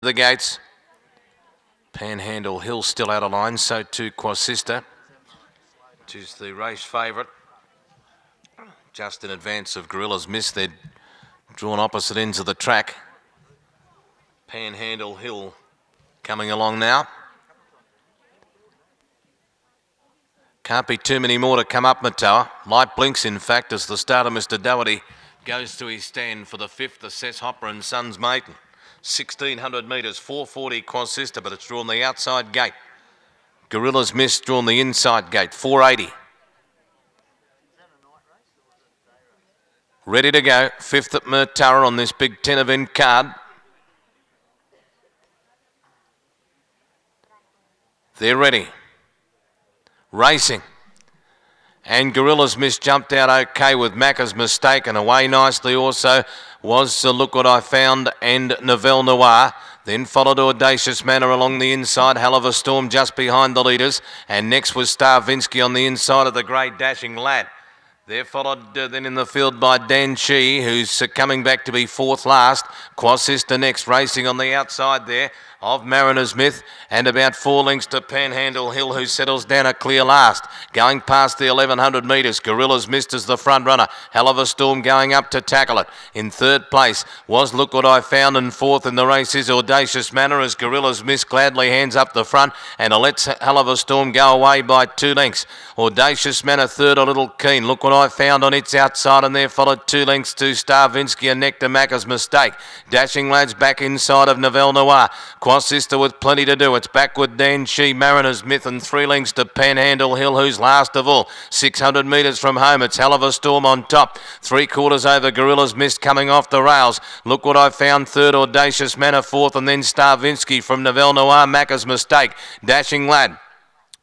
The gates. Panhandle Hill still out of line, so too Quasista, which is the race favourite. Just in advance of Gorilla's Miss, they're drawn opposite ends of the track. Panhandle Hill coming along now. Can't be too many more to come up, Murtoa. Light blinks, in fact, as the starter, Mr. Doherty, goes to his stand for the fifth, Assess Hopper and Sons Maiden. 1,600 metres, 440 Quasista, but it's drawn the outside gate. Gorilla's Miss drawn the inside gate, 480. Ready to go, fifth at Murtoa on this big 10 event card. They're ready. Racing. And Gorilla's Miss jumped out okay with Macca's Mistake, and away nicely also was Look What I Found and Novelle Noir. Then followed Audacious Manor along the inside, Haluva Storm just behind the leaders, and next was Starvinsky on the inside of the grey Dashing Lad. They're followed then in the field by Dan Shee, who's coming back to be fourth last. Quasista next, racing on the outside there of Mariner's Myth, and about 4 lengths to Panhandle Hill, who settles down a clear last. Going past the 1,100 metres, Gorilla's Missed as the front runner. Haluva Storm going up to tackle it. In third place was Look What I Found, and fourth in the race is Audacious Manor, as Gorilla's Miss gladly hands up the front, and lets Haluva Storm go away by 2 lengths. Audacious Manor third, a little keen. Look What I Found on its outside, and there followed 2 lengths to Starvinsky and Nectar Macca's Mistake. Dashing Lads back inside of Novelle Noir. Quasista with plenty to do. It's back with Dan Shee, Mariner's Myth, and 3 lengths to Panhandle Hill, who's last of all. 600 metres from home, it's Haluva Storm on top. 3/4 over, Gorilla's Mist coming off the rails. Look What I Found third, Audacious Manor fourth, and then Starvinsky from Novelle Noir, Macca's Mistake. Dashing Lad.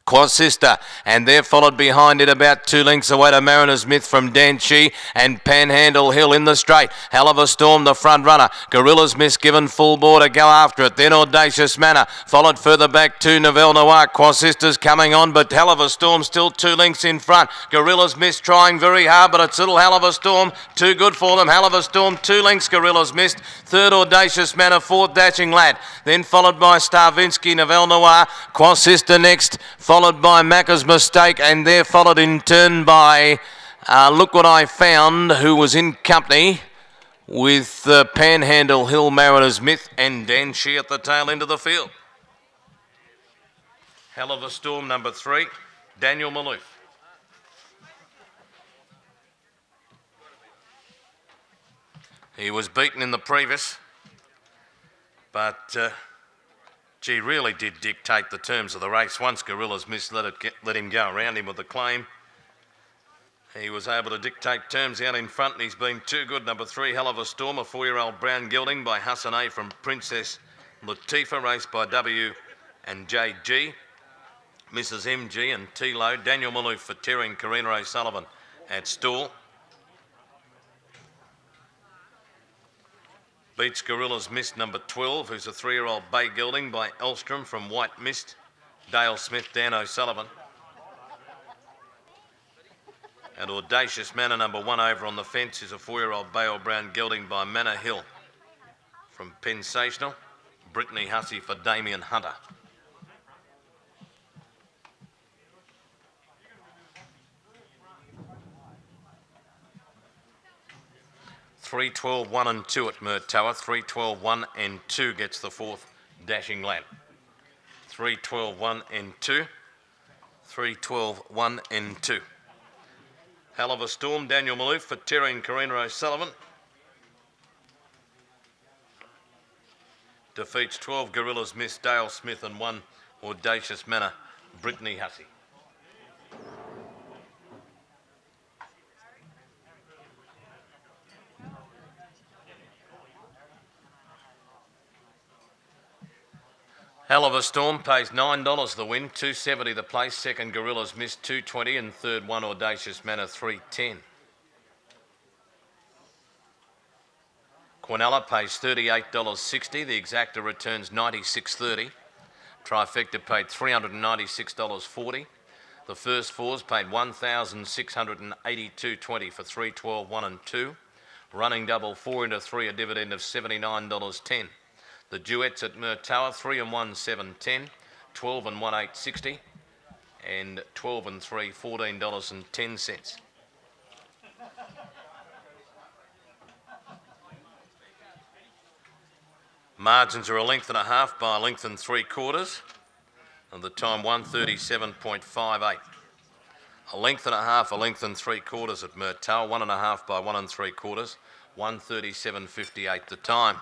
Quasista, and they're followed behind it about 2 lengths away to Mariner's Myth from Dan Shee, and Panhandle Hill in the straight. Haluva Storm the front runner. Gorilla's Miss given full bore to go after it. Then Audacious Manor, followed further back to Novelle Noir. Quasista's coming on, but Haluva Storm still 2 lengths in front. Gorilla's Miss trying very hard, but it's little Haluva Storm, too good for them. Haluva Storm 2 lengths, Gorilla's Missed. Third Audacious Manor, fourth Dashing Lad. Then followed by Starvinsky, Novelle Noir. Quasista next, followed by Macca's Mistake, and they're followed in turn by Look What I Found, who was in company with Panhandle Hill, Mariner's Myth, and Dan Shee at the tail end of the field. Haluva Storm number 3, Daniel Maloof. He was beaten in the previous, but Gee really did dictate the terms of the race. Once Gorilla's Miss let him go around him with the claim, he was able to dictate terms out in front, and he's been too good. Number 3, Haluva Storm, a 4-year-old brown gelding by Hassan A from Princess Latifa, raced by W and JG, Mrs MG and T-Lo. Daniel Maloof for Terry and Karina O'Sullivan at stall. Beats Gorilla's Mist number 12, who's a 3-year-old bay gelding by Elstrom from White Mist, Dale Smith, Dan O'Sullivan. And Audacious Manor number 1 over on the fence is a 4-year-old bay or brown gelding by Manor Hill from Pensational, Brittany Hussey for Damien Hunter. Three, 12, 1 and 2 at Murtoa. 3, 12, 1 and 2 gets the fourth Dashing Lad. 3, 12, 1 and 2. 3, 12, 1 and 2. Haluva Storm, Daniel Maloof for Terry and Karina O'Sullivan. Defeats 12 Gorilla's Miss, Dale Smith, and 1 Audacious Manor, Brittany Hussey. Haluva Storm pays $9 the win, $2.70 the place. Second Gorilla's Miss, $2.20, and third 1 Audacious Manor, $3.10. Quinella pays $38.60. The exacta returns $96.30. Trifecta paid $396.40. The first fours paid $1,682.20 for 3, 12, 1 and 2. Running double 4 into 3, a dividend of $79.10. The duets at Murtoa, 3 and 1, 7.10, 12 and 1, 8.60, and 12 and 3, $14.10. Margins are a length and a half by a length and 3/4, and the time 1:37.58. A length and a half, a length and 3/4 at Murtoa, 1.5 by 1 3/4, 1:37.58 the time.